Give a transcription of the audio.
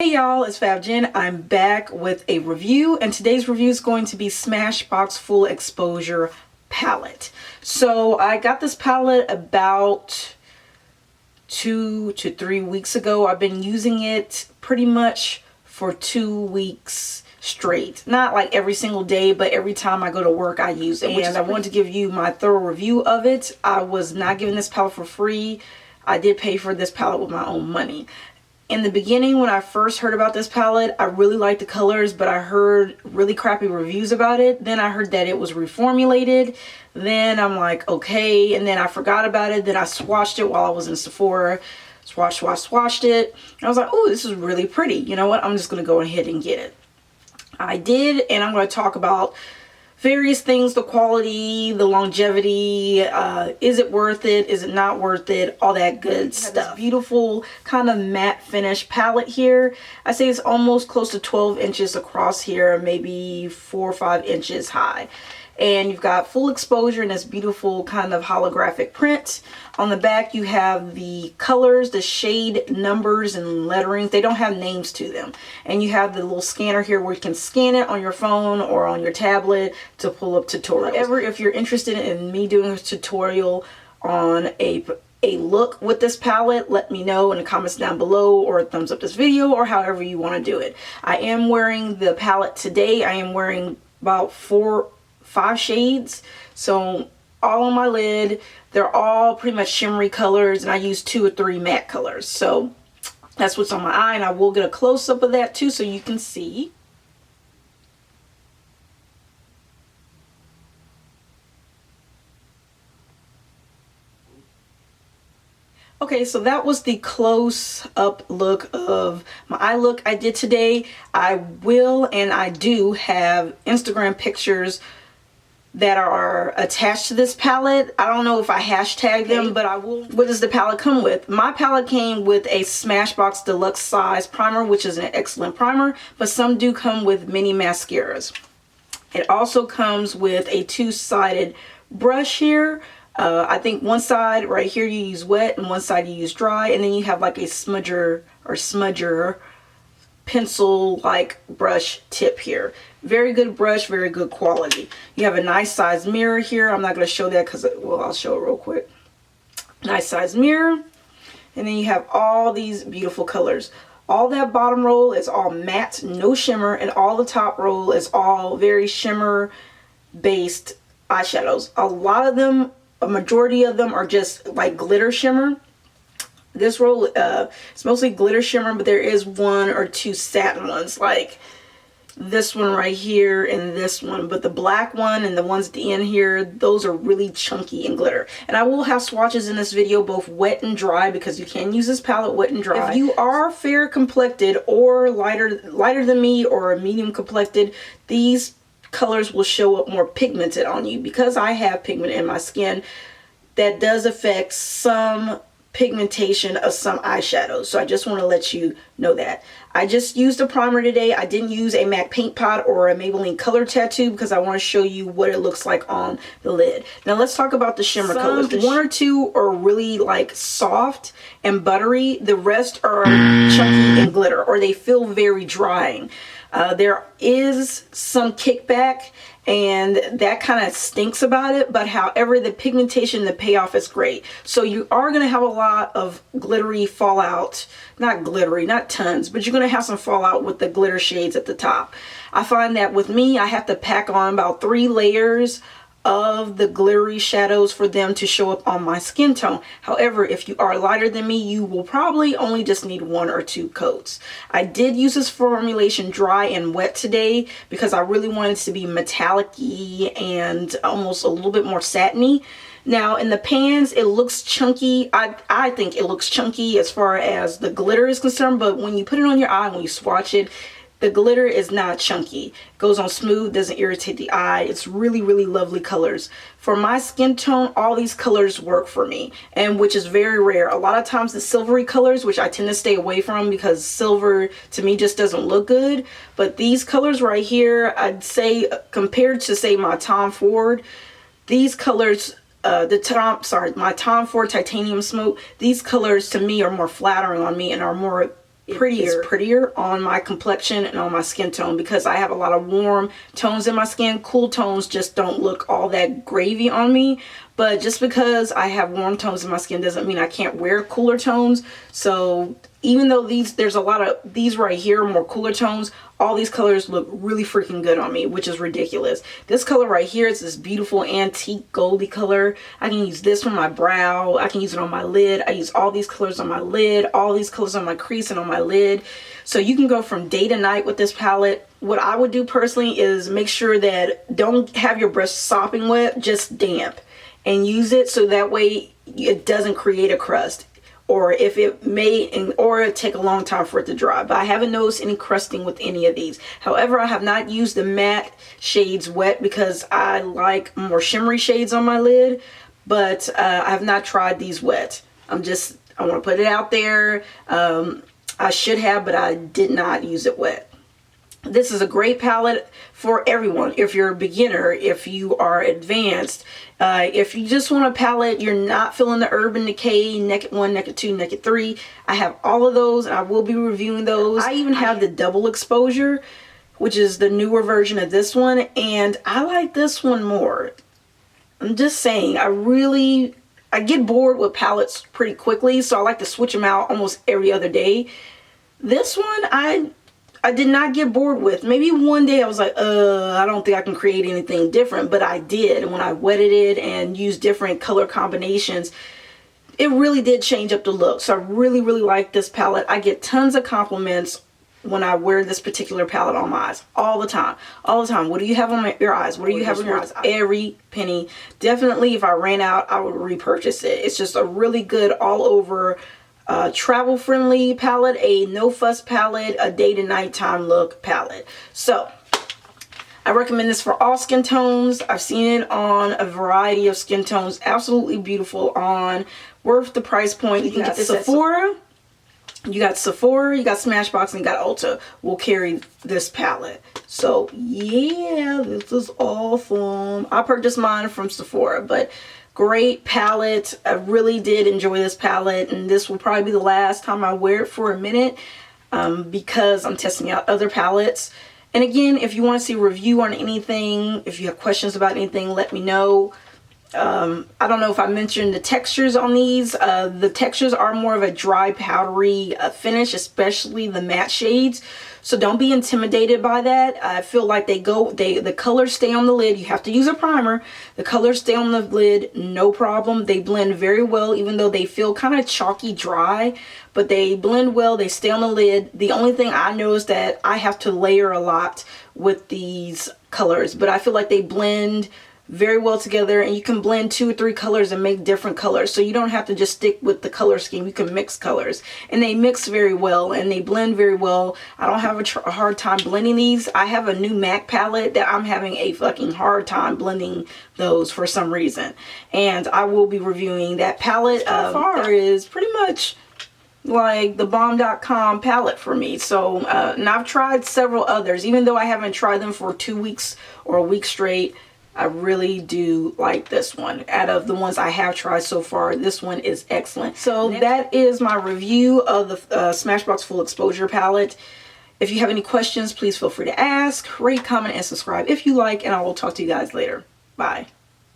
Hey y'all, it's Fab Jen. I'm back with a review, and today's review is going to be Smashbox Full Exposure Palette. So I got this palette about 2 to 3 weeks ago. I've been using it pretty much for 2 weeks straight. Not like every single day, but every time I go to work I use it. And I wanted to give you my thorough review of it. I was not giving this palette for free. I did pay for this palette with my own money. In the beginning, when I first heard about this palette, I really liked the colors, but I heard really crappy reviews about it. Then I heard that it was reformulated. Then I'm like, okay. And then I forgot about it. Then I swatched it while I was in Sephora. Swatched it. And I was like, oh, this is really pretty. You know what? I'm just going to go ahead and get it. I did, and I'm going to talk about various things, the quality, the longevity, is it worth it, is it not worth it, all that good stuff. Beautiful kind of matte finish palette here. I say it's almost close to 12 inches across here, maybe 4 or 5 inches high. And you've got full exposure in this beautiful kind of holographic print. On the back you have the colors, the shade numbers and letterings. They don't have names to them. And you have the little scanner here where you can scan it on your phone or on your tablet to pull up tutorials. However, if you're interested in me doing a tutorial on a look with this palette, let me know in the comments down below, or thumbs up this video, or however you want to do it. I am wearing the palette today. I am wearing about 5 shades, so all on my lid. They're all pretty much shimmery colors, and I use 2 or 3 matte colors. So that's what's on my eye, and I will get a close-up of that too so you can see. Okay, so that was the close-up look of my eye look I did today. I will and I do have Instagram pictures that are attached to this palette. I don't know if I hashtag them, but I will. What does the palette come with? My palette came with a Smashbox Deluxe Size Primer, which is an excellent primer, but some do come with mini mascaras. It also comes with a 2-sided brush here. I think one side right here you use wet and one side you use dry, and then you have like a smudger pencil like brush tip here. Very good brush, very good quality. You have a nice size mirror here. I'm not going to show that because, well, I'll show it real quick. Nice size mirror. And then you have all these beautiful colors. All that bottom roll is all matte, no shimmer, and all the top roll is all very shimmer based eyeshadows. A lot of them, a majority of them are just like glitter shimmer. This roll it's mostly glitter shimmer, but there is 1 or 2 satin ones, like this one right here and this one. But the black one and the ones at the end here, those are really chunky and glitter. And I will have swatches in this video, both wet and dry, because you can use this palette wet and dry. If you are fair complected or lighter than me or medium complected, these colors will show up more pigmented on you. Because I have pigment in my skin, that does affect some pigmentation of some eyeshadows. So I just want to let you know that. I just used a primer today. I didn't use a MAC paint pot or a Maybelline color tattoo because I want to show you what it looks like on the lid. Now let's talk about the shimmer colors. 1 or 2 are really like soft and buttery. The rest are chunky and glitter, or they feel very drying. There is some kickback, and that kind of stinks about it, but however, the pigmentation, the payoff is great. So you are going to have a lot of glittery fallout. Not glittery, not tons, but you're going to have some fallout with the glitter shades at the top. I find that with me, I have to pack on about 3 layers of the glittery shadows for them to show up on my skin tone. However, if you are lighter than me, you will probably only just need 1 or 2 coats. I did use this formulation dry and wet today because I really wanted it to be metallic-y and almost a little bit more satiny. Now in the pans, it looks chunky. I think it looks chunky as far as the glitter is concerned, but when you put it on your eye, when you swatch it, the glitter is not chunky. It goes on smooth, doesn't irritate the eye. It's really, really lovely colors. For my skin tone, all these colors work for me, and which is very rare. A lot of times the silvery colors, which I tend to stay away from because silver to me just doesn't look good. But these colors right here, I'd say compared to say my Tom Ford, these colors, my Tom Ford Titanium Smoke, these colors to me are more flattering on me and are more prettier on my complexion and on my skin tone, because I have a lot of warm tones in my skin. Cool tones just don't look all that gravy on me. But just because I have warm tones in my skin doesn't mean I can't wear cooler tones. So even though there's a lot of these right here, more cooler tones, all these colors look really freaking good on me, which is ridiculous. This color right here is this beautiful antique goldy color. I can use this on my brow. I can use it on my lid. I use all these colors on my lid, all these colors on my crease and on my lid. So you can go from day to night with this palette. What I would do personally is make sure that don't have your brush sopping wet, just damp. And use it so that way it doesn't create a crust, or if it may, or it take a long time for it to dry. But I haven't noticed any crusting with any of these. However, I have not used the matte shades wet because I like more shimmery shades on my lid, but I have not tried these wet. I want to put it out there. I should have, but I did not use it wet. This is a great palette for everyone. If you're a beginner, if you are advanced, if you just want a palette, you're not feeling the Urban Decay Naked 1, Naked 2, Naked 3. I have all of those, and I will be reviewing those. I even have the Double Exposure, which is the newer version of this one, and I like this one more. I'm just saying, I get bored with palettes pretty quickly, so I like to switch them out almost every other day. This one, I did not get bored with. Maybe one day I was like, I don't think I can create anything different, but I did. When I wetted it and used different color combinations, it really did change up the look. So I really, really like this palette. I get tons of compliments when I wear this particular palette on my eyes. All the time. All the time. What do you have on your eyes? What do you have on your eyes? Every penny. Definitely, if I ran out, I would repurchase it. It's just a really good all over travel friendly palette, a no fuss palette, a day to nighttime look palette. So I recommend this for all skin tones. I've seen it on a variety of skin tones. Absolutely beautiful on, worth the price point. You can get this at Sephora. You got Sephora, you got Smashbox, and you got Ulta will carry this palette. So yeah, this is awesome. I purchased mine from Sephora, but great palette. I really did enjoy this palette, and this will probably be the last time I wear it for a minute because I'm testing out other palettes. And again, if you want to see a review on anything, if you have questions about anything, let me know. I don't know if I mentioned the textures on these. The textures are more of a dry, powdery finish, especially the matte shades. So don't be intimidated by that. I feel like the colors stay on the lid. You have to use a primer. The colors stay on the lid, no problem. They blend very well, even though they feel kind of chalky dry, but they blend well. They stay on the lid. The only thing I know is that I have to layer a lot with these colors, but I feel like they blend very well together, and you can blend 2 or 3 colors and make different colors, so you don't have to just stick with the color scheme. You can mix colors, and they mix very well and they blend very well. I don't have a hard time blending these. I have a new MAC palette that I'm having a fucking hard time blending those for some reason, and I will be reviewing that palette. There is pretty much like the bomb.com palette for me. So and I've tried several others, even though I haven't tried them for 2 weeks or a week straight. I really do like this one. Out of the ones I have tried so far, this one is excellent. So that is my review of the Smashbox Full Exposure palette. If you have any questions, please feel free to ask, rate, comment, and subscribe if you like, and I will talk to you guys later. Bye.